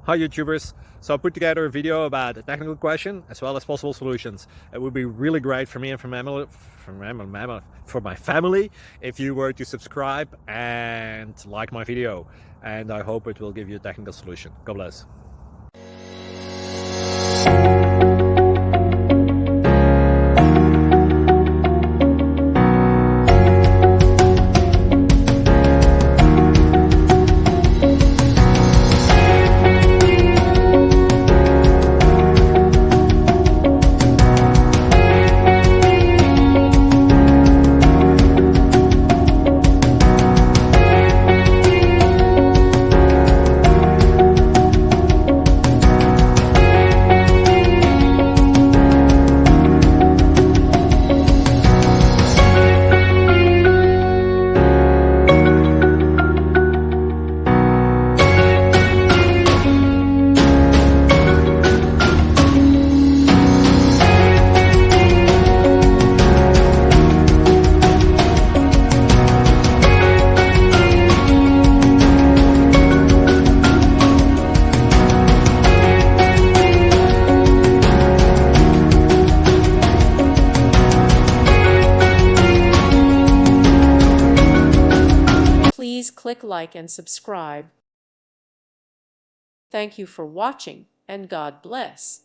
Hi YouTubers, so I put together a video about a technical question as well as possible solutions. It would be really great for me and for my family if you were to subscribe and like my video, and I hope it will give you a technical solution. God bless. Please click like and subscribe. Thank you for watching, and God bless.